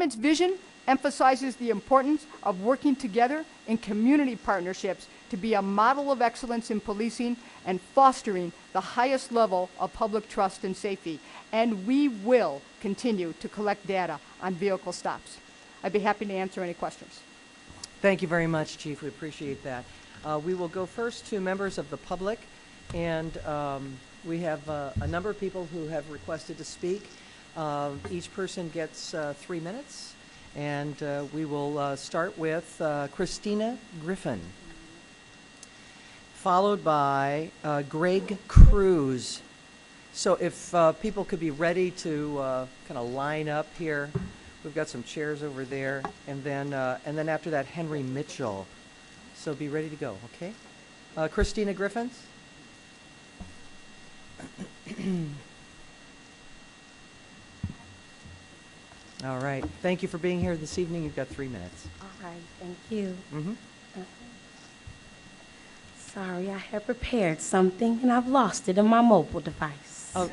department's vision emphasizes the importance of working together in community partnerships to be a model of excellence in policing and fostering the highest level of public trust and safety. And we will continue to collect data on vehicle stops. I'd be happy to answer any questions. Thank you very much, Chief. We appreciate that. We will go first to members of the public, and we have a number of people who have requested to speak. Each person gets 3 minutes, and we will start with Christina Griffin, followed by Greg Cruz. So if people could be ready to kind of line up here. We've got some chairs over there, and then after that, Henry Mitchell. So be ready to go, okay? Christina Griffins. All right. Thank you for being here this evening. You've got 3 minutes. All right. Thank you. Sorry, I had prepared something, and I've lost it in my mobile device. Oh,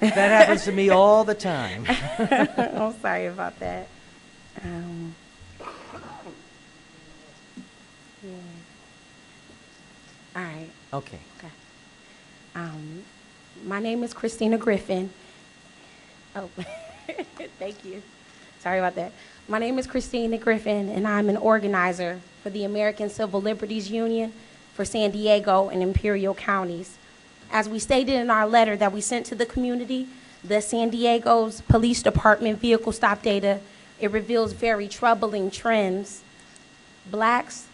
that happens to me all the time. I'm sorry about that. Yeah. All right. Okay. My name is Christina Griffin. Oh, thank you. Sorry about that. My name is Christina Griffin, and I'm an organizer for the American Civil Liberties Union for San Diego and Imperial counties. As we stated in our letter that we sent to the community, the San Diego's Police Department vehicle stop data, it reveals very troubling trends. Blacks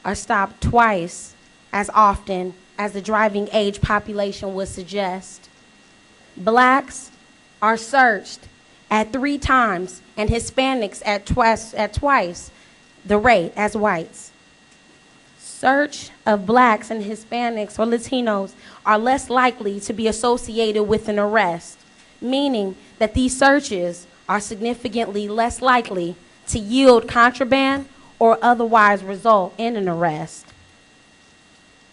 are stopped twice as often as the driving age population would suggest. Blacks are searched at 3 times and Hispanics at twice the rate as whites. Search of blacks and Hispanics or Latinos are less likely to be associated with an arrest, meaning that these searches are significantly less likely to yield contraband or otherwise result in an arrest.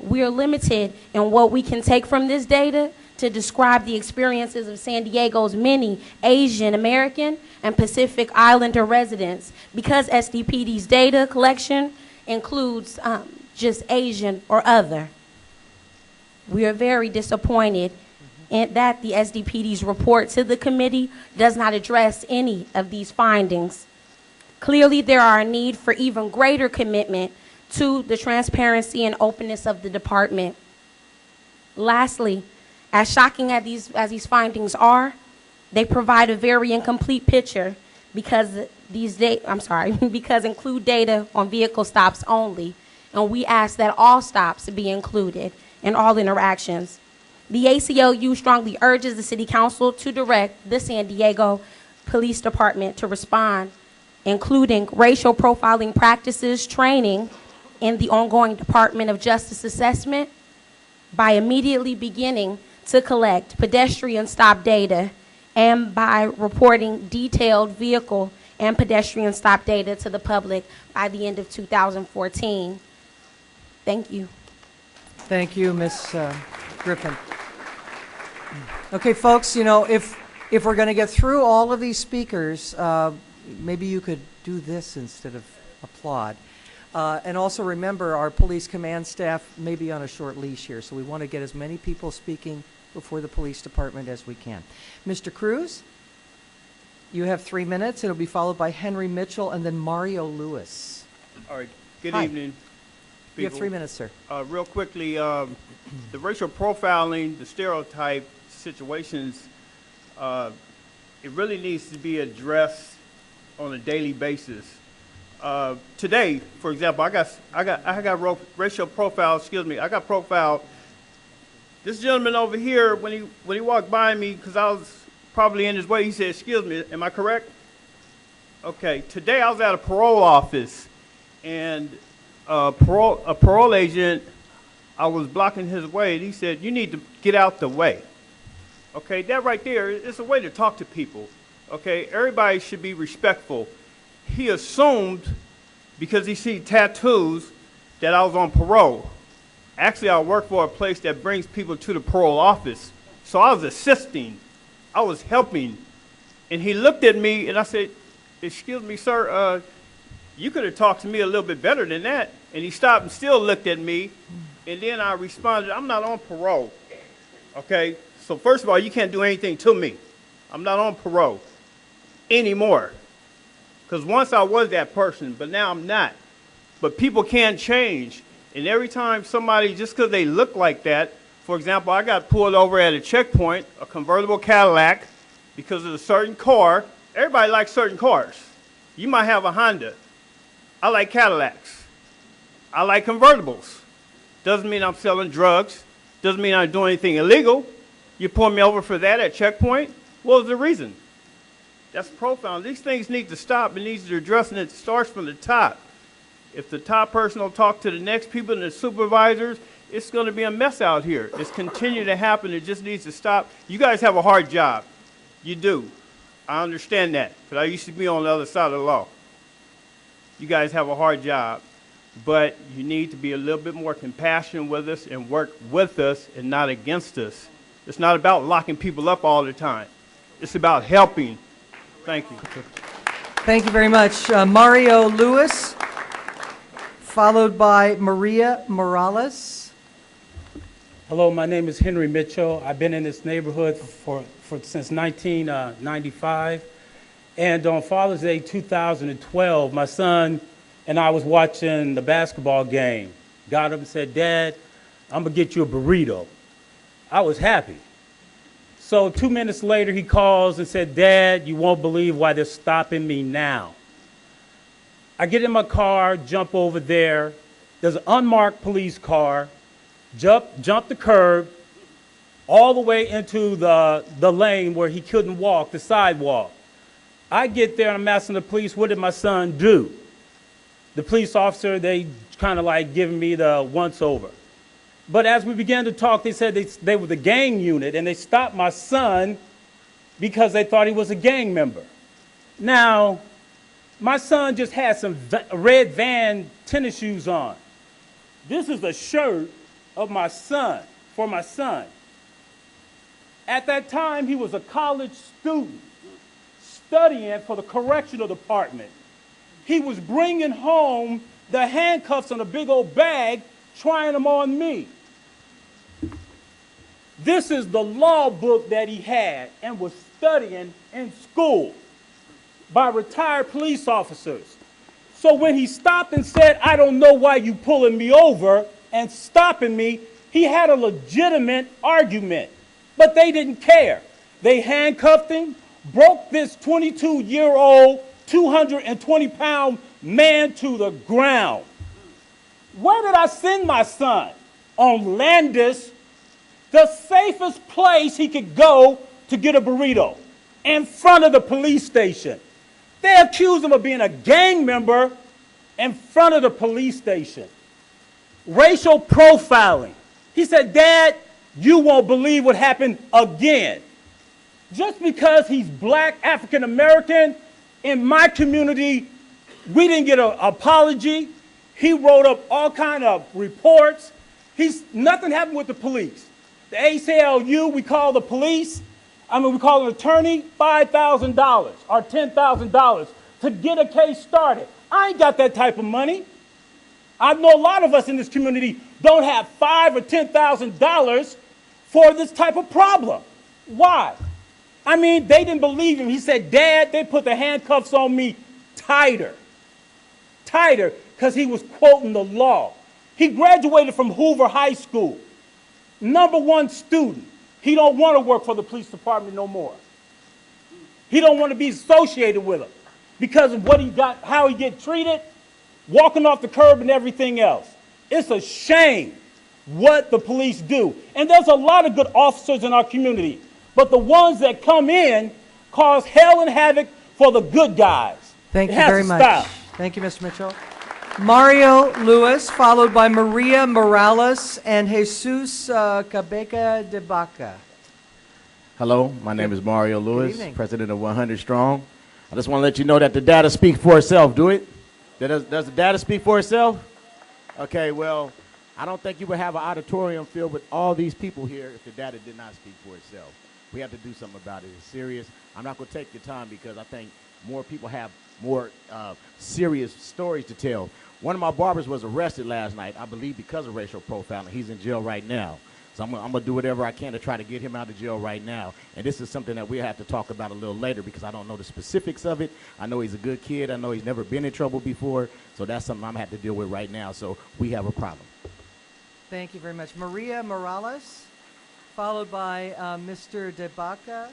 We are limited in what we can take from this data to describe the experiences of San Diego's many Asian American and Pacific Islander residents because SDPD's data collection includes just Asian or other. We are very disappointed in that the SDPD's report to the committee does not address any of these findings. Clearly, there are a need for even greater commitment to the transparency and openness of the department. Lastly, as shocking as these findings are, they provide a very incomplete picture because because include data on vehicle stops only, and we ask that all stops be included in all interactions. The ACLU strongly urges the City Council to direct the San Diego Police Department to respond, including racial profiling practices training in the ongoing Department of Justice assessment by immediately beginning to collect pedestrian stop data and by reporting detailed vehicle and pedestrian stop data to the public by the end of 2014. Thank you. Thank you, Ms. Griffin. Okay, folks, you know, if we're going to get through all of these speakers, maybe you could do this instead of applaud. And also remember, our police command staff may be on a short leash here, so we want to get as many people speaking before the police department as we can. Mr. Cruz, you have 3 minutes. It'll be followed by Henry Mitchell and then Mario Lewis. All right. Good Hi. evening. You have 3 minutes, sir. Real quickly, the racial profiling, the stereotype situations, it really needs to be addressed on a daily basis. Today, for example, I got racial profile. Excuse me, I got profiled. This gentleman over here, when he walked by me, because I was probably in his way, he said, "Excuse me, am I correct?" Okay. Today I was at a parole office, and a parole agent, I was blocking his way, and he said, "You need to get out the way." Okay, that right there is a way to talk to people. Okay, everybody should be respectful. He assumed, because he see tattoos, that I was on parole. Actually, I work for a place that brings people to the parole office. So I was assisting. I was helping. And he looked at me, and I said, excuse me, sir, you could have talked to me a little bit better than that. And he stopped and still looked at me. And then I responded, I'm not on parole. Okay? So first of all, you can't do anything to me. I'm not on parole anymore. Because once I was that person, but now I'm not. But people can change. And every time somebody, just because they look like that, for example, I got pulled over at a checkpoint, a convertible Cadillac, because of a certain car. Everybody likes certain cars. You might have a Honda. I like Cadillacs. I like convertibles. Doesn't mean I'm selling drugs. Doesn't mean I'm doing anything illegal. You pull me over for that at checkpoint? What was the reason? That's profound. These things need to stop. It needs to address, and it starts from the top. If the top person will talk to the next people and the supervisors, it's going to be a mess out here. It's continuing to happen. It just needs to stop. You guys have a hard job. You do. I understand that, because I used to be on the other side of the law. You guys have a hard job, but you need to be a little bit more compassionate with us and work with us and not against us. It's not about locking people up all the time. It's about helping. Thank you. Thank you very much. Mario Lewis, followed by Maria Morales. Hello, my name is Henry Mitchell. I've been in this neighborhood since 1995. And on Father's Day 2012, my son and I was watching the basketball game. Got up and said, "Dad, I'm going to get you a burrito." I was happy. So 2 minutes later, he calls and said, "Dad, you won't believe why they're stopping me now." I get in my car, jump over there. There's an unmarked police car, jump the curb, all the way into the lane where he couldn't walk, the sidewalk. I get there and I'm asking the police, what did my son do? The police officer, they kind of like giving me the once over. But as we began to talk, they said they were the gang unit and they stopped my son because they thought he was a gang member. Now, my son just had some red Van tennis shoes on. This is a shirt of my son, for my son. At that time, he was a college student studying for the correctional department. He was bringing home the handcuffs on a big old bag, trying them on me. This is the law book that he had and was studying in school by retired police officers. So when he stopped and said, "I don't know why you pulling me over and stopping me," he had a legitimate argument, but they didn't care. They handcuffed him, broke this 22-year-old, 220-pound man to the ground. Where did I send my son? On Landis, the safest place he could go to get a burrito, in front of the police station. They accused him of being a gang member in front of the police station. Racial profiling. He said, "Dad, you won't believe what happened again." Just because he's black, African American, in my community, we didn't get an apology. He wrote up all kind of reports. Nothing happened with the police. The ACLU, we call the police, we call an attorney, $5,000 or $10,000 to get a case started. I ain't got that type of money. I know a lot of us in this community don't have $5,000 or $10,000 for this type of problem. Why? They didn't believe him. He said, "Dad, they put the handcuffs on me tighter." Tighter, because he was quoting the law. He graduated from Hoover High School. #1 student. He don't want to work for the police department no more. He don't want to be associated with them because of what he got, how he get treated, walking off the curb and everything else. It's a shame what the police do. And there's a lot of good officers in our community, but the ones that come in cause hell and havoc for the good guys. Thank you very much. Thank you, Mr. Mitchell. Mario Lewis, followed by Maria Morales and Jesus Cabeza de Baca. Hello, my name is Mario Lewis, president of 100 Strong. I just want to let you know that the data speak for itself. Do it? Does the data speak for itself? Okay, well, I don't think you would have an auditorium filled with all these people here if the data did not speak for itself. We have to do something about it. It's serious. I'm not going to take your time because I think more people have more serious stories to tell. One of my barbers was arrested last night, I believe because of racial profiling. He's in jail right now. So I'm going to do whatever I can to try to get him out of jail right now. And this is something that we have to talk about a little later because I don't know the specifics of it. I know he's a good kid. I know he's never been in trouble before. So that's something I'm going to have to deal with right now. So we have a problem. Thank you very much. Maria Morales, followed by Mr. Debaka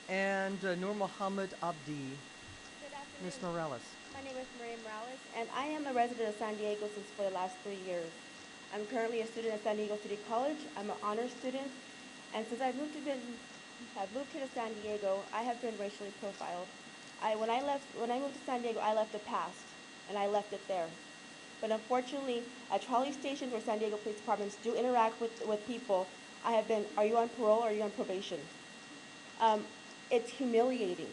and Nur Mohammed Abdi. Good afternoon. Ms. Morales. My name is Maria Morales, and I am a resident of San Diego since for the last 3 years. I'm currently a student at San Diego City College. I'm an honors student, and since I've moved here to San Diego, I have been racially profiled. When I moved to San Diego, I left the past, and I left it there. But unfortunately, at trolley stations where San Diego police departments do interact with people, I have been, are you on parole or are you on probation? It's humiliating.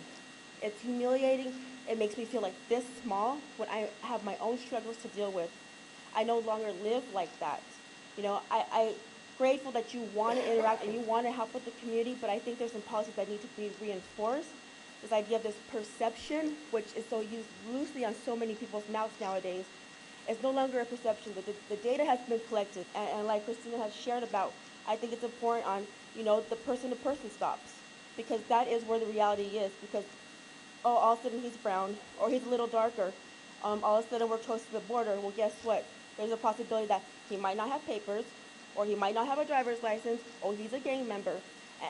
It's humiliating. It makes me feel like this small when I have my own struggles to deal with. I no longer live like that. You know, I'm grateful that you want to interact and you want to help with the community, but I think there's some policies that need to be reinforced. This idea of this perception, which is so used loosely on so many people's mouths nowadays, is no longer a perception. The data has been collected, and like Christina has shared about, I think it's important on, you know, the person-to-person stops, because that is where the reality is, because, oh, all of a sudden he's brown, or he's a little darker, all of a sudden we're close to the border. Well, guess what? There's a possibility that he might not have papers, or he might not have a driver's license, or he's a gang member.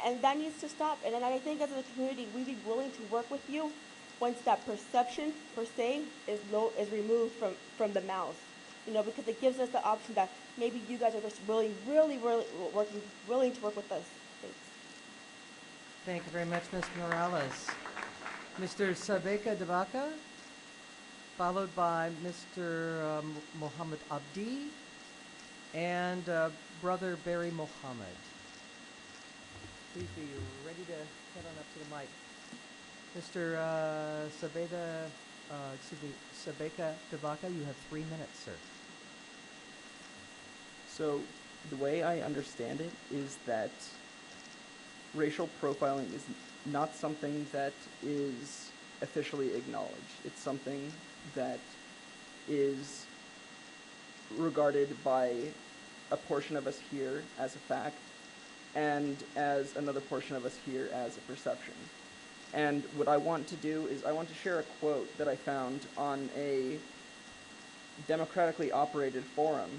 And that needs to stop. And then I think as a community, we'd be willing to work with you once that perception, per se, is removed from the mouth. You know, because it gives us the option that maybe you guys are just really willing to work with us. Thanks. Thank you very much, Ms. Morales. Mr. Sabeka Debaka, followed by Mr. Mohammed Abdi and Brother Barry Mohammed. Please be ready to head on up to the mic. Mr. Sabeka Debaka, you have 3 minutes, sir. So the way I understand it is that racial profiling is not something that is officially acknowledged. It's something that is regarded by a portion of us here as a fact and as another portion of us here as a perception. And what I want to do is I want to share a quote that I found on a democratically operated forum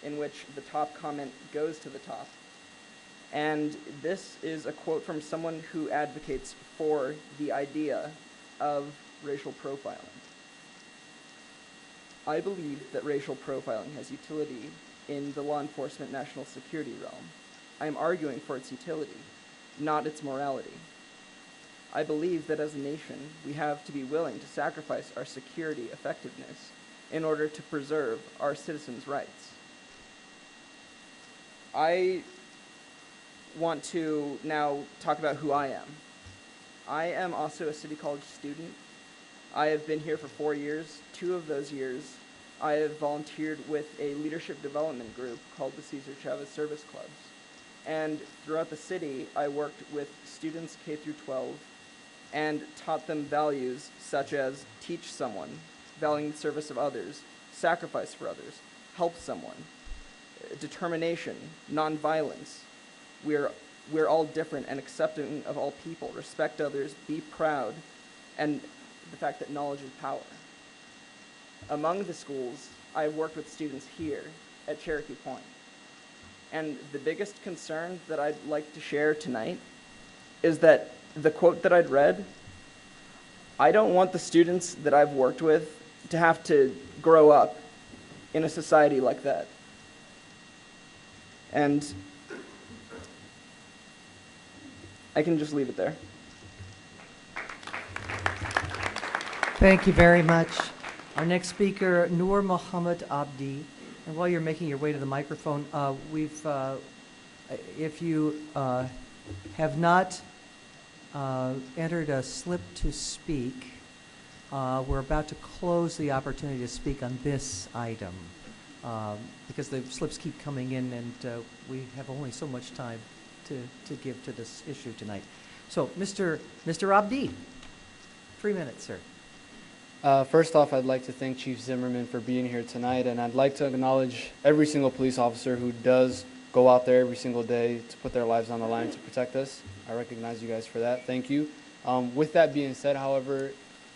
in which the top comment goes to the top. And this is a quote from someone who advocates for the idea of racial profiling. I believe that racial profiling has utility in the law enforcement national security realm. I am arguing for its utility, not its morality. I believe that as a nation, we have to be willing to sacrifice our security effectiveness in order to preserve our citizens' rights. I want to now talk about who I am. I am also a City College student. I have been here for 4 years. 2 of those years, I have volunteered with a leadership development group called the Cesar Chavez Service Clubs. And throughout the city, I worked with students K through 12 and taught them values such as teach someone, valuing the service of others, sacrifice for others, help someone, determination, nonviolence. We're all different and accepting of all people, respect others, be proud, and the fact that knowledge is power. Among the schools, I've worked with students here at Cherokee Point. And the biggest concern that I'd like to share tonight is that the quote that I'd read, I don't want the students that I've worked with to have to grow up in a society like that. And I can just leave it there. Thank you very much. Our next speaker, Nur Mohammed Abdi. And while you're making your way to the microphone, if you have not entered a slip to speak, we're about to close the opportunity to speak on this item because the slips keep coming in and we have only so much time to give to this issue tonight. So, Mr. Abdi, 3 minutes, sir. First off, I'd like to thank Chief Zimmerman for being here tonight, and I'd like to acknowledge every single police officer who does go out there every single day to put their lives on the line to protect us. I recognize you guys for that. Thank you. With that being said, however,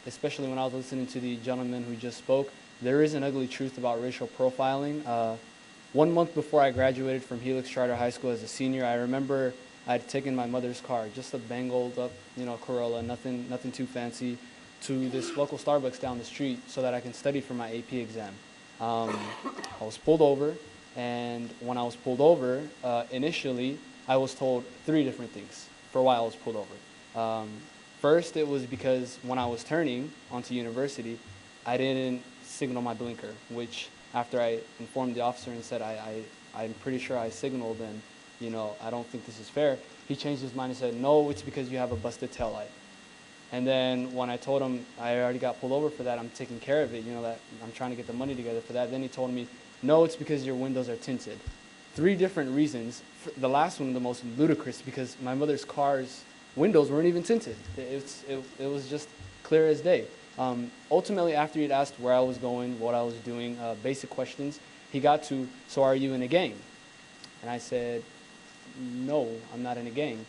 especially when I was listening to the gentleman who just spoke, there is an ugly truth about racial profiling. 1 month before I graduated from Helix Charter High School as a senior, I remember I'd taken my mother's car, just a bangled up, Corolla, nothing too fancy, to this local Starbucks down the street so that I can study for my AP exam. I was pulled over, and when I was pulled over, initially, I was told 3 different things for why I was pulled over. First, it was because when I was turning onto university, I didn't signal my blinker, which after I informed the officer and said, I'm pretty sure I signaled and, I don't think this is fair, he changed his mind and said, no, it's because you have a busted taillight. And then when I told him I already got pulled over for that, I'm taking care of it, that I'm trying to get the money together for that, then he told me, no, it's because your windows are tinted. 3 different reasons. The last one, the most ludicrous, because my mother's car's windows weren't even tinted. It was just clear as day. Ultimately, after he'd asked where I was going, what I was doing, basic questions, he got to, so are you in a gang? And I said, no, I'm not in a gang.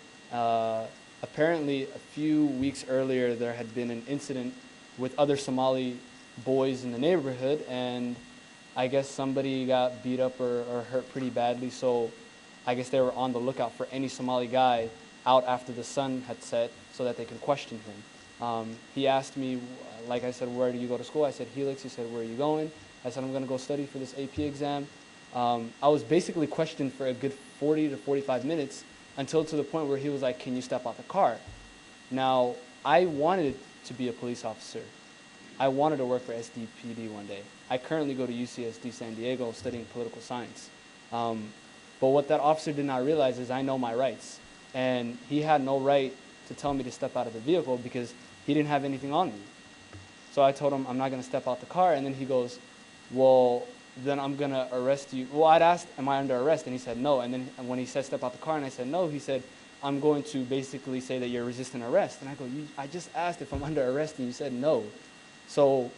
Apparently, a few weeks earlier, there had been an incident with other Somali boys in the neighborhood, and I guess somebody got beat up or hurt pretty badly, so I guess they were on the lookout for any Somali guy out after the sun had set so that they could question him. He asked me, like I said, where do you go to school? I said, Helix. He said, where are you going? I said, I'm going to go study for this AP exam. I was basically questioned for a good 40 to 45 minutes until to the point where he was like, can you step out the car? Now, I wanted to be a police officer. I wanted to work for SDPD one day. I currently go to UCSD San Diego studying political science. But what that officer did not realize is I know my rights. And he had no right to tell me to step out of the vehicle because he didn't have anything on me. So I told him I'm not going to step out the car, and then he goes, well, then I'm going to arrest you. Well, I'd asked, am I under arrest? And he said no. And then when he said step out the car and I said no, he said, I'm going to basically say that you're resisting arrest. And I go, I just asked if I'm under arrest and you said no. So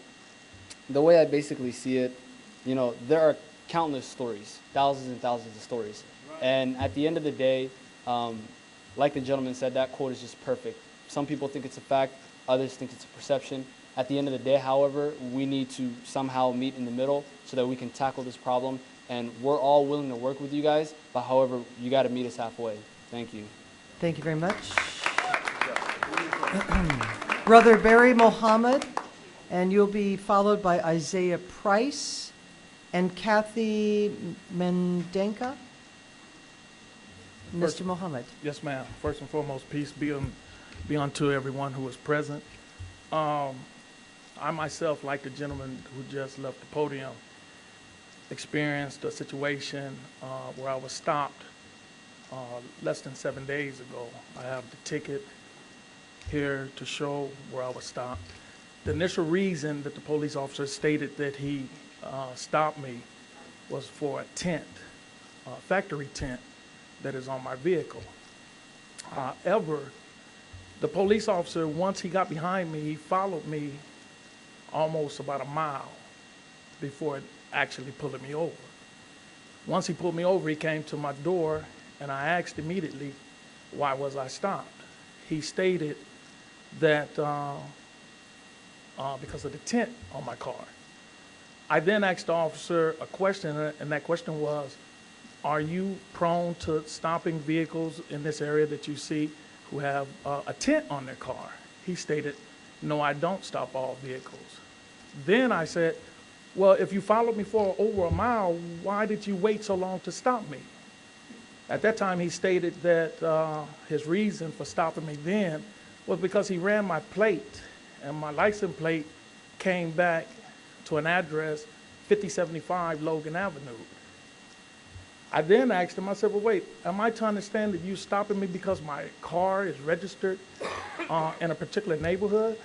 the way I basically see it, there are countless stories, thousands and thousands of stories. And at the end of the day, like the gentleman said, that quote is just perfect. Some people think it's a fact, others think it's a perception. At the end of the day, however, we need to somehow meet in the middle so that we can tackle this problem. And we're all willing to work with you guys, but however, you got to meet us halfway. Thank you. Thank you very much. Brother Barry Mohammed, and you'll be followed by Isaiah Price and Kathy Mendenka. Mr. Mohammed. Yes, ma'am. First and foremost, peace be unto everyone who is present. I myself, like the gentleman who just left the podium, experienced a situation where I was stopped less than 7 days ago. I have the ticket here to show where I was stopped. The initial reason that the police officer stated that he stopped me was for a tent, a factory tent that is on my vehicle. However, the police officer, once he got behind me, he followed me almost about a mile before actually pulling me over. Once he pulled me over, he came to my door, and I asked immediately, why was I stopped? He stated that because of the tent on my car. I then asked the officer a question, and that question was, are you prone to stopping vehicles in this area that you see who have a tent on their car? He stated, no, I don't stop all vehicles. Then I said, well, if you followed me for over a mile, why did you wait so long to stop me? At that time, he stated that his reason for stopping me then was because he ran my plate, and my license plate came back to an address, 5075 Logan Avenue. I then asked him, I said, well, wait, am I to understand that you're stopping me because my car is registered in a particular neighborhood?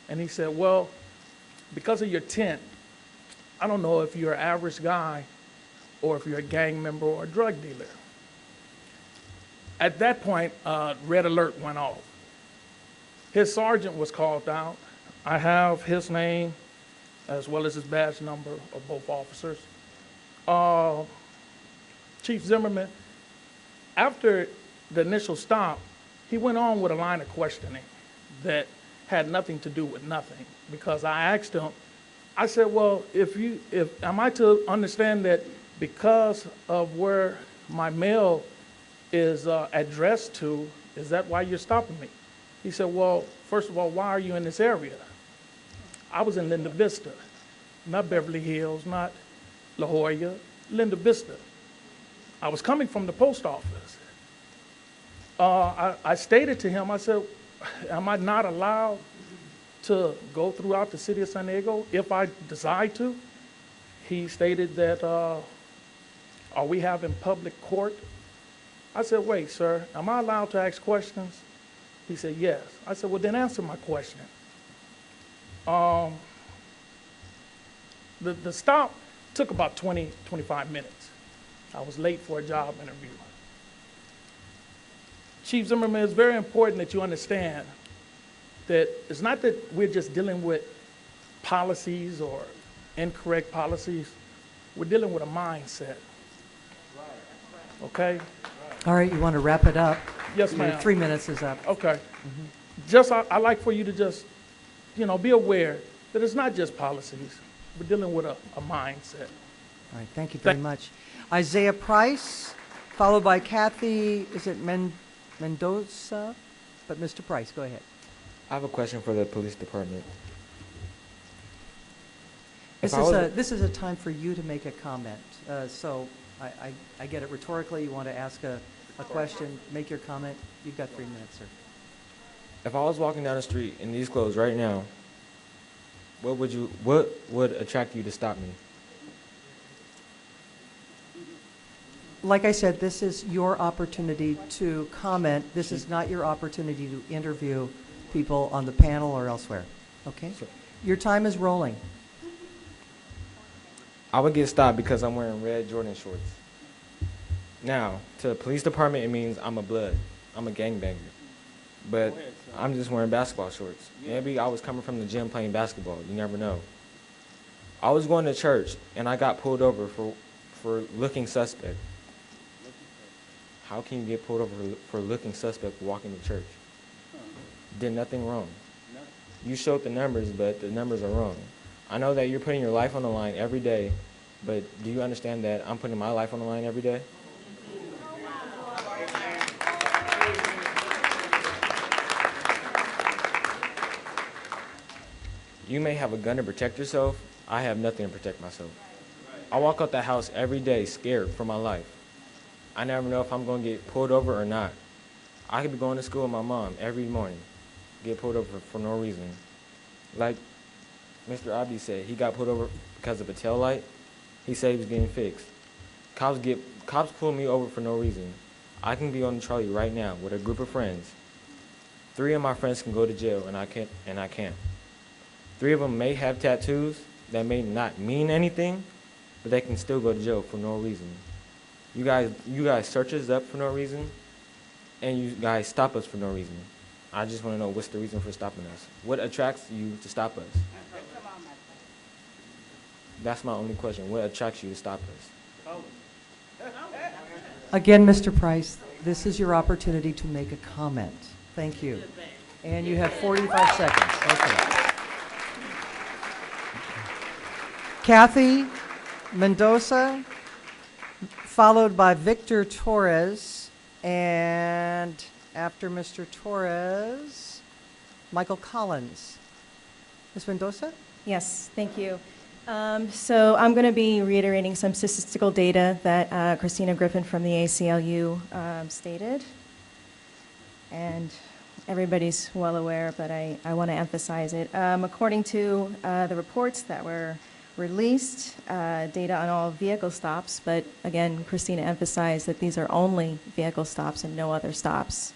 And he said, well, because of your tent, I don't know if you're an average guy or if you're a gang member or a drug dealer. At that point, red alert went off. His sergeant was called out. I have his name as well as his badge number of both officers. Chief Zimmerman, after the initial stop, he went on with a line of questioning that had nothing to do with nothing, because I asked him, I said, well, am I to understand that because of where my mail is addressed to, is that why you're stopping me? He said, well, first of all, why are you in this area? I was in Linda Vista, not Beverly Hills, not La Jolla, Linda Vista. I was coming from the post office. I stated to him, I said, am I not allowed to go throughout the city of San Diego if I decide to? He stated that, are we having public court? I said, wait, sir, am I allowed to ask questions? He said, yes. I said, well, then answer my question. The stop took about 20, 25 minutes. I was late for a job interview. Chief Zimmerman, it's very important that you understand that it's not that we're just dealing with policies or incorrect policies. We're dealing with a mindset. Okay? All right, you want to wrap it up? Yes, Your ma'am. 3 minutes is up. Okay. Just, I like for you to just, be aware that it's not just policies. We're dealing with a mindset. All right, thank you very much. Isaiah Price, followed by Kathy, is it Mendoza? But Mr. Price, go ahead. I have a question for the police department. This is a time for you to make a comment. So I get it rhetorically. You want to ask a question, make your comment. You've got 3 minutes, sir. If I was walking down the street in these clothes right now, what would attract you to stop me? Like I said, this is your opportunity to comment. This is not your opportunity to interview people on the panel or elsewhere. Okay? Your time is rolling. I would get stopped because I'm wearing red Jordan shorts. Now, to the police department, it means I'm a blood. I'm a gangbanger. But I'm just wearing basketball shorts. Maybe I was coming from the gym playing basketball. You never know. I was going to church, and I got pulled over for looking suspect. How can you get pulled over for looking suspect walking to church? Did nothing wrong. You showed the numbers, but the numbers are wrong. I know that you're putting your life on the line every day, but do you understand that I'm putting my life on the line every day? You may have a gun to protect yourself. I have nothing to protect myself. I walk out the house every day scared for my life. I never know if I'm going to get pulled over or not. I could be going to school with my mom every morning, get pulled over for no reason. Like Mr. Abdi said, he got pulled over because of a tail light. He said he was getting fixed. Cops pull me over for no reason. I can be on the trolley right now with a group of friends. 3 of my friends can go to jail, and I can't. 3 of them may have tattoos that may not mean anything, but they can still go to jail for no reason. You guys search us up for no reason, and you guys stop us for no reason. I just want to know, what's the reason for stopping us? What attracts you to stop us? That's my only question. What attracts you to stop us? Again, Mr. Price, this is your opportunity to make a comment. Thank you. And you have 45 seconds. Okay. Kathy Mendoza, followed by Victor Torres, and after Mr. Torres, Michael Collins. Ms. Mendoza? Yes, thank you. So I'm going to be reiterating some statistical data that Christina Griffin from the ACLU stated. And everybody's well aware, but I want to emphasize it. According to the reports that were released, data on all vehicle stops, but again, Christina emphasized that these are only vehicle stops and no other stops.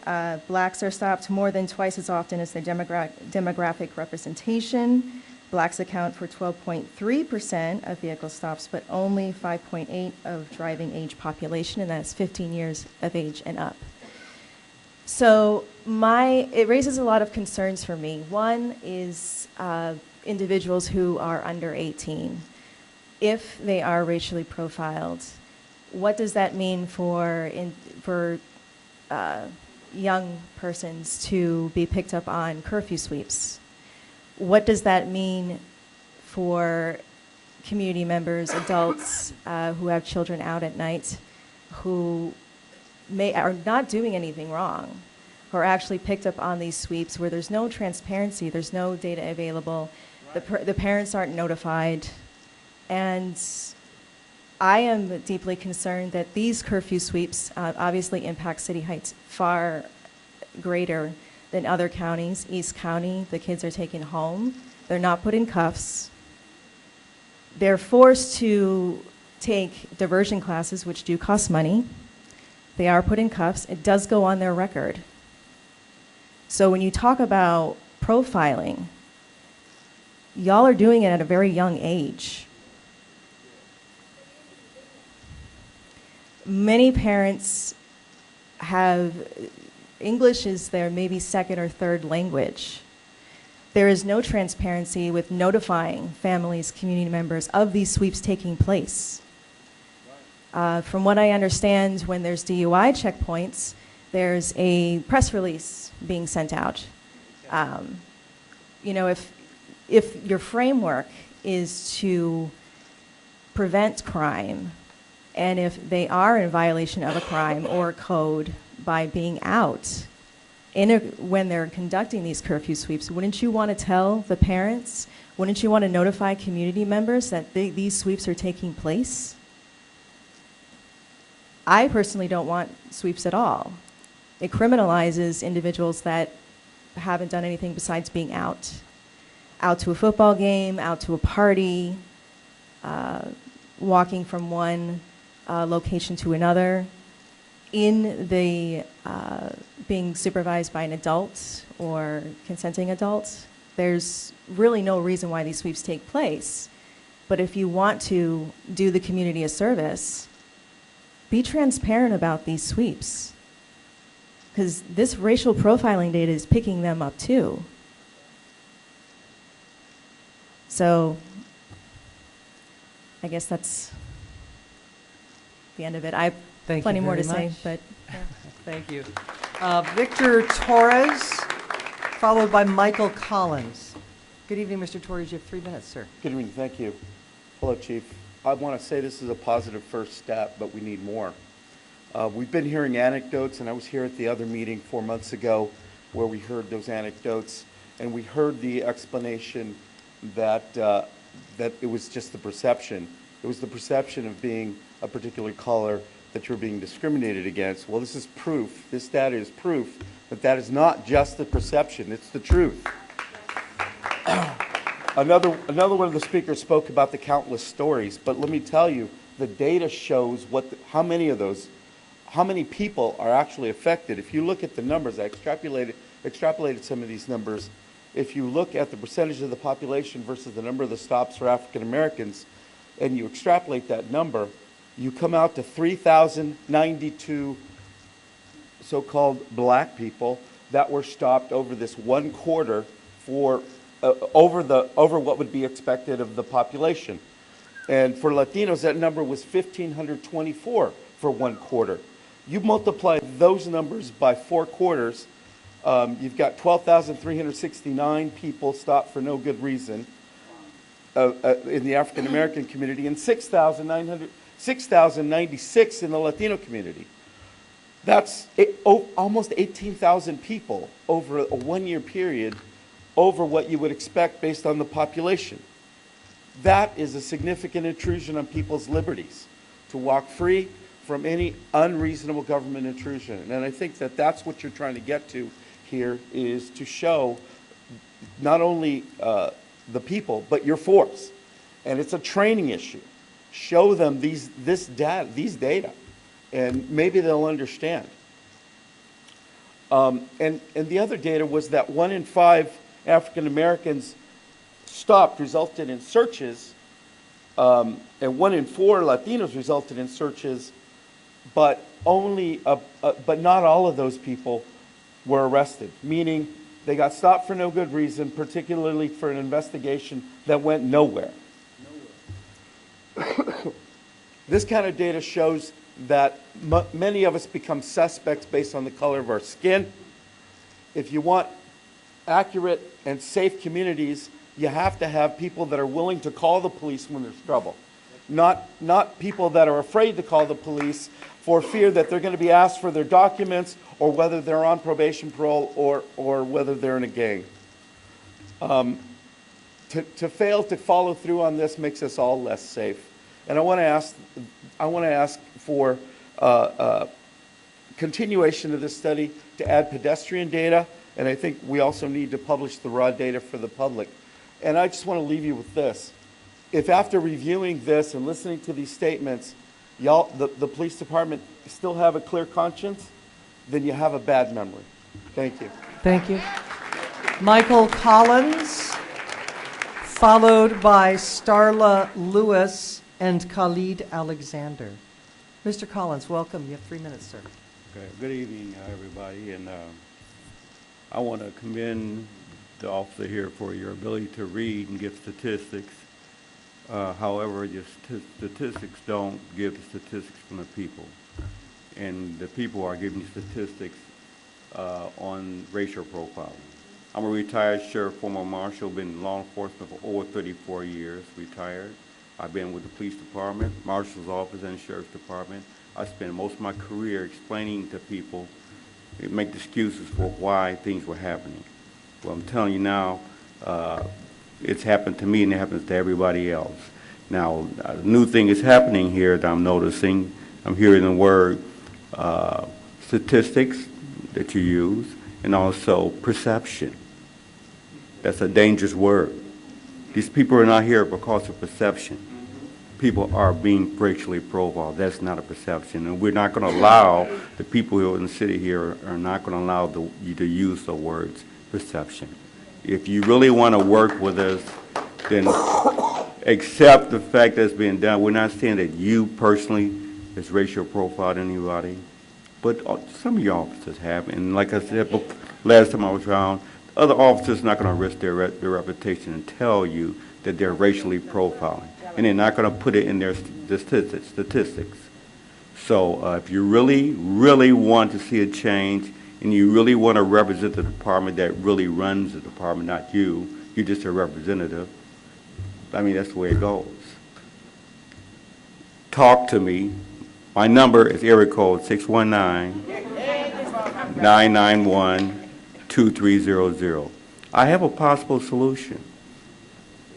Blacks are stopped more than twice as often as their demographic representation. Blacks account for 12.3% of vehicle stops, but only 5.8% of driving age population, and that's 15 years of age and up. So it raises a lot of concerns for me. One is individuals who are under 18. If they are racially profiled, what does that mean for young persons to be picked up on curfew sweeps? What does that mean for community members, adults who have children out at night, who are not doing anything wrong, who are actually picked up on these sweeps where there's no transparency, there's no data available, the parents aren't notified, and I am deeply concerned that these curfew sweeps obviously impact City Heights far greater than other counties. East County, the kids are taken home. They're not put in cuffs. They're forced to take diversion classes, which do cost money. They are put in cuffs. It does go on their record. So when you talk about profiling, y'all are doing it at a very young age. Many parents have, English is their maybe second or third language. There is no transparency with notifying families, community members of these sweeps taking place. From what I understand, when there's DUI checkpoints, there's a press release being sent out. You know, if your framework is to prevent crime, and if they are in violation of a crime or a code by being out when they're conducting these curfew sweeps, wouldn't you want to tell the parents? Wouldn't you want to notify community members that these sweeps are taking place? I personally don't want sweeps at all. It criminalizes individuals that haven't done anything besides being out to a football game, out to a party, walking from one location to another, in the being supervised by an adult or consenting adult. There's really no reason why these sweeps take place. But if you want to do the community a service, be transparent about these sweeps, because this racial profiling data is picking them up too. So I guess that's the end of it. I have plenty more to say, but yeah. Thank you. Victor Torres, followed by Michael Collins. Good evening, Mr. Torres. You have 3 minutes, sir. Good evening. Thank you. Hello, Chief. I want to say this is a positive first step, but we need more. We've been hearing anecdotes, and I was here at the other meeting 4 months ago where we heard those anecdotes, and we heard the explanation that that it was just the perception. It was the perception of being a particular color that you're being discriminated against. Well, this is proof. This data is proof that that is not just the perception, it's the truth. Another one of the speakers spoke about the countless stories, but let me tell you, the data shows how many people are actually affected. If you look at the numbers, I extrapolated some of these numbers. If you look at the percentage of the population versus the number of the stops for African Americans, and you extrapolate that number, you come out to 3,092 so-called black people that were stopped over this 1 quarter for over what would be expected of the population. And for Latinos, that number was 1,524 for 1 quarter. You multiply those numbers by 4 quarters, you've got 12,369 people stopped for no good reason in the African American community, and 6,096 in the Latino community. That's almost 18,000 people over a 1-year period, over what you would expect based on the population. That is a significant intrusion on people's liberties, to walk free from any unreasonable government intrusion. And I think that that's what you're trying to get to here, is to show not only the people, but your force. And it's a training issue. Show them these data, and maybe they'll understand. And the other data was that 1 in 5 African Americans stopped resulted in searches, and 1 in 4 Latinos resulted in searches, but not all of those people were arrested, meaning they got stopped for no good reason, particularly for an investigation that went nowhere. This kind of data shows that many of us become suspects based on the color of our skin. If you want accurate and safe communities, you have to have people that are willing to call the police when there's trouble. Not people that are afraid to call the police for fear that they're going to be asked for their documents, or whether they're on probation, parole, or whether they're in a gang. To fail to follow through on this makes us all less safe. And I want to ask for continuation of this study to add pedestrian data, and I think we also need to publish the raw data for the public. And I just want to leave you with this. If after reviewing this and listening to these statements, the police department still have a clear conscience, then you have a bad memory. Thank you. Thank you. Michael Collins, followed by Starla Lewis and Khalid Alexander. Mr. Collins, welcome. You have 3 minutes, sir. Okay. Good evening, everybody. And I want to commend the officer here for your ability to read and give statistics. However, your statistics don't give the statistics from the people. And the people are giving statistics on racial profiling. I'm a retired sheriff, former marshal, been in law enforcement for over 34 years, retired. I've been with the police department, marshal's office, and sheriff's department. I spent most of my career explaining to people, make excuses for why things were happening. Well, I'm telling you now, it's happened to me and it happens to everybody else. Now, a new thing is happening here that I'm noticing. I'm hearing the word statistics that you use, and also perception. That's a dangerous word. These people are not here because of perception. People are being racially profiled. That's not a perception. And we're not going to allow, the people who are in the city here are not going to allow you to use the words perception. If you really want to work with us, then accept the fact that it's being done. We're not saying that you personally has racial profiled anybody, but some of your officers have. And like I said last time I was around, other officers are not going to risk their reputation and tell you that they're racially profiling. And they're not going to put it in their statistics. So if you really, really want to see a change, and you really want to represent the department that really runs the department, not you, you're just a representative, I mean, that's the way it goes. Talk to me. My number is area code 619-991-2300. I have a possible solution.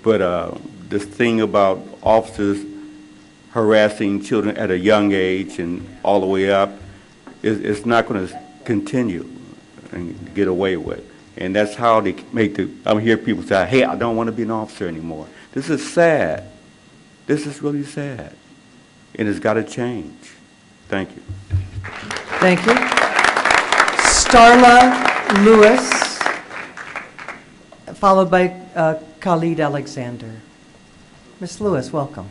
But this thing about officers harassing children at a young age and all the way up, it's not going to continue and get away with. And that's how they make I hear people say, hey, I don't want to be an officer anymore. This is sad. This is really sad. And it's got to change. Thank you. Thank you. Starla Lewis, followed by Khalid Alexander. Ms. Lewis, welcome.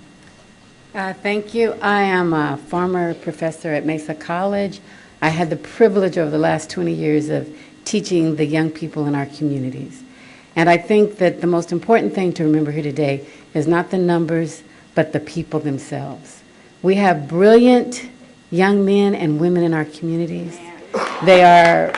Thank you. I am a former professor at Mesa College. I had the privilege over the last 20 years of teaching the young people in our communities. And I think that the most important thing to remember here today is not the numbers, but the people themselves. We have brilliant young men and women in our communities. They are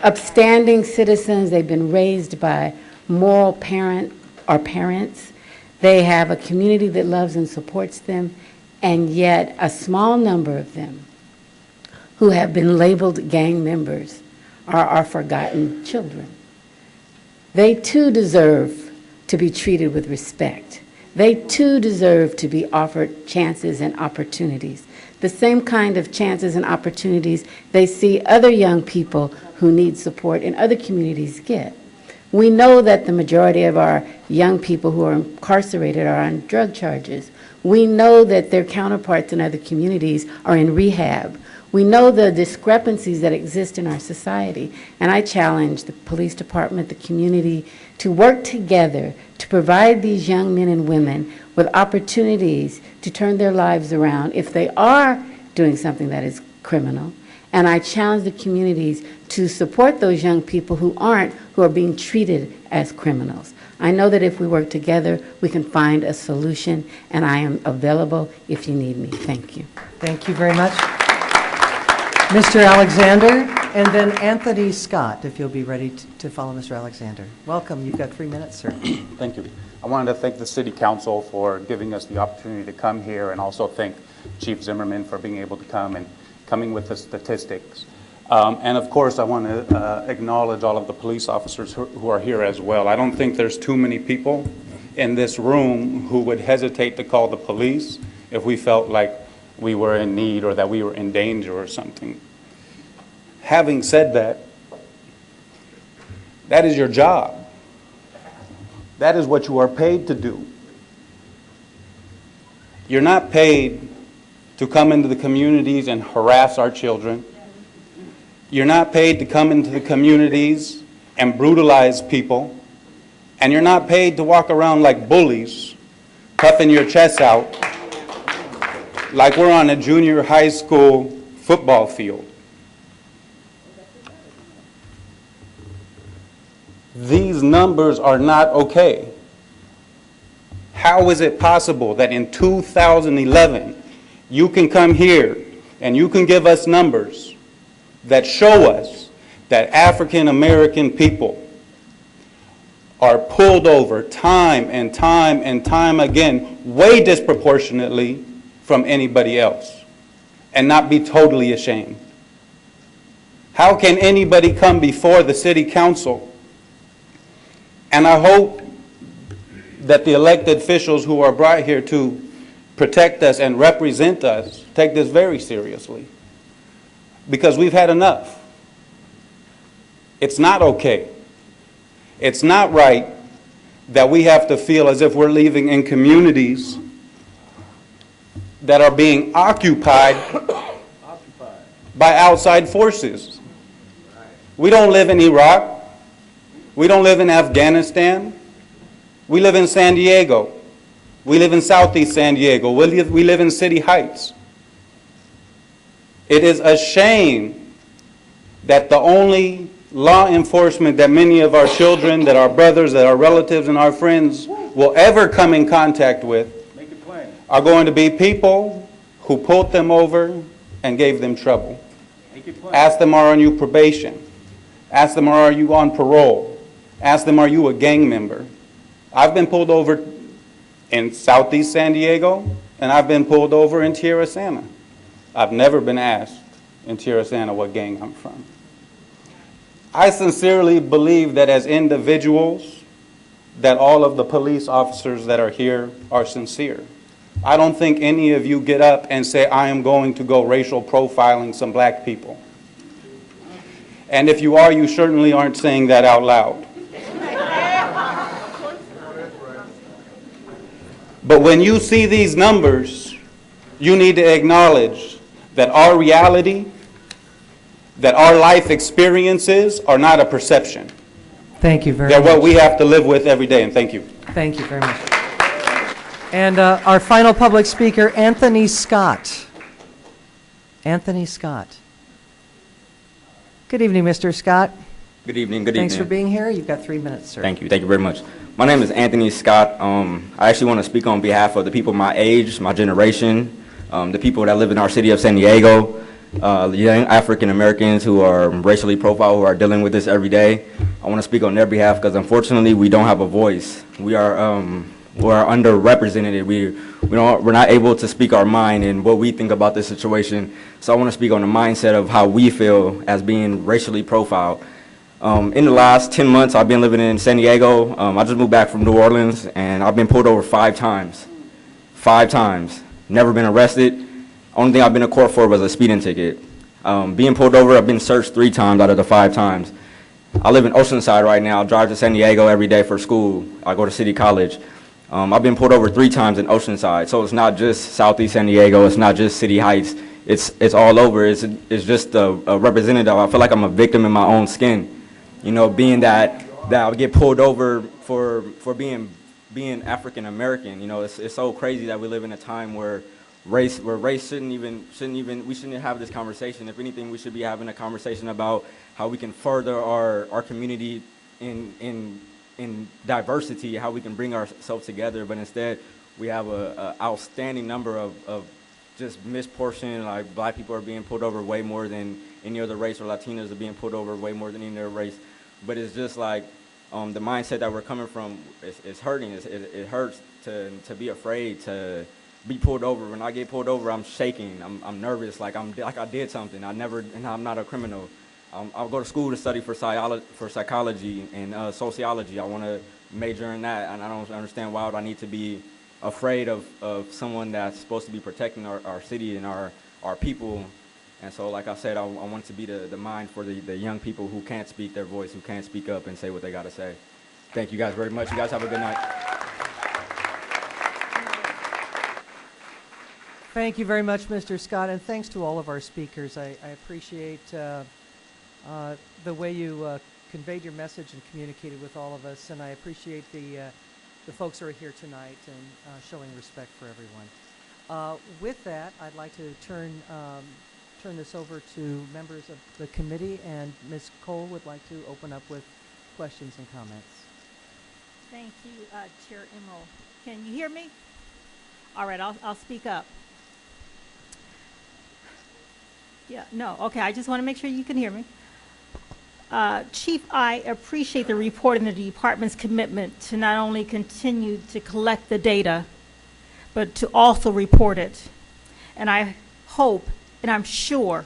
upstanding citizens. They've been raised by moral parents. They have a community that loves and supports them, and yet a small number of them who have been labeled gang members are our forgotten children. They too deserve to be treated with respect. They too deserve to be offered chances and opportunities, the same kind of chances and opportunities they see other young people who need support in other communities get. We know that the majority of our young people who are incarcerated are on drug charges. We know that their counterparts in other communities are in rehab. We know the discrepancies that exist in our society, and I challenge the police department, the community, to work together to provide these young men and women with opportunities to turn their lives around if they are doing something that is criminal, And I challenge the communities to support those young people who are being treated as criminals. I know that if we work together, we can find a solution, and I am available if you need me. Thank you. Thank you very much. Mr. Alexander, and then Anthony Scott, if you'll be ready to follow Mr. Alexander. Welcome. You've got 3 minutes, sir. Thank you. I wanted to thank the City Council for giving us the opportunity to come here, and also thank Chief Zimmerman for being able to come and coming with the statistics. And of course, I want to acknowledge all of the police officers who are here as well. I don't think there's too many people in this room who would hesitate to call the police if we felt like we were in need or that we were in danger or something. Having said that, that is your job. That is what you are paid to do. You're not paid to come into the communities and harass our children. You're not paid to come into the communities and brutalize people. And you're not paid to walk around like bullies, puffing your chest out like we're on a junior high school football field. These numbers are not okay. How is it possible that in 2011 you can come here and you can give us numbers that show us that African American people are pulled over time and time and time again, way disproportionately from anybody else, and not be totally ashamed? How can anybody come before the City Council? And I hope that the elected officials who are brought here to protect us and represent us take this very seriously, because we've had enough. It's not okay. It's not right that we have to feel as if we're living in communities that are being occupied by outside forces. We don't live in Iraq. We don't live in Afghanistan. We live in San Diego. We live in Southeast San Diego. We live in City Heights. It is a shame that the only law enforcement that many of our children, that our brothers, that our relatives and our friends will ever come in contact with are going to be people who pulled them over and gave them trouble. Ask them, are you probation? Ask them, are you on parole? Ask them, are you a gang member? I've been pulled over in Southeast San Diego, and I've been pulled over in Tierra Santa. I've never been asked in Tierra Santa what gang I'm from. I sincerely believe that as individuals, that all of the police officers that are here are sincere. I don't think any of you get up and say, I am going to go racial profiling some black people. And if you are, you certainly aren't saying that out loud. But when you see these numbers, you need to acknowledge that our reality, that our life experiences are not a perception. Thank you very much. They're what we have to live with every day, and thank you. Thank you very much. And our final public speaker, Anthony Scott. Anthony Scott. Good evening, Mr. Scott. Good evening. Good evening. Thanks for being here. You've got 3 minutes, sir. Thank you. Thank you very much. My name is Anthony Scott. I actually want to speak on behalf of the people my age, my generation, the people that live in our city of San Diego, young African Americans who are racially profiled, who are dealing with this every day. I want to speak on their behalf because unfortunately we don't have a voice. We're underrepresented. We're not able to speak our mind and what we think about this situation. So I want to speak on the mindset of how we feel as being racially profiled. In the last 10 months, I've been living in San Diego. I just moved back from New Orleans, and I've been pulled over 5 times. 5 times. Never been arrested. Only thing I've been to court for was a speeding ticket. Being pulled over, I've been searched 3 times out of the 5 times. I live in Oceanside right now. I drive to San Diego every day for school. I go to City College. I've been pulled over 3 times in Oceanside, so it's not just Southeast San Diego. It's not just City Heights. It's all over. It's just a representative. I feel like I'm a victim in my own skin. You know, being that I would get pulled over for being African American. You know, it's so crazy that we live in a time where race shouldn't even we shouldn't have this conversation. If anything, we should be having a conversation about how we can further our community in diversity, how we can bring ourselves together. But instead, we have a outstanding number of just misportion. Like black people are being pulled over way more than any other race, or Latinos are being pulled over way more than any other race. But it's just like the mindset that we're coming from is hurting. It hurts to be afraid to be pulled over. When I get pulled over, I'm shaking. I'm nervous, like I did something. And I'm not a criminal. I'll go to school to study for psychology and sociology. I want to major in that, and I don't understand why would I need to be afraid of someone that's supposed to be protecting our city and our people. And so, like I said, I want to be the mind for the young people who can't speak their voice, who can't speak up and say what they got to say. Thank you guys very much. You guys have a good night. Thank you very much, Mr. Scott, and thanks to all of our speakers. I appreciate the way you conveyed your message and communicated with all of us, and I appreciate the folks who are here tonight and showing respect for everyone. With that, I'd like to turn this over to members of the committee, and Ms. Cole would like to open up with questions and comments. Thank you, Chair Emerald. Can you hear me? All right, I'll speak up. Yeah, no, okay, I just want to make sure you can hear me. Chief, I appreciate the report and the department's commitment to not only continue to collect the data, but to also report it. And I hope, and I'm sure,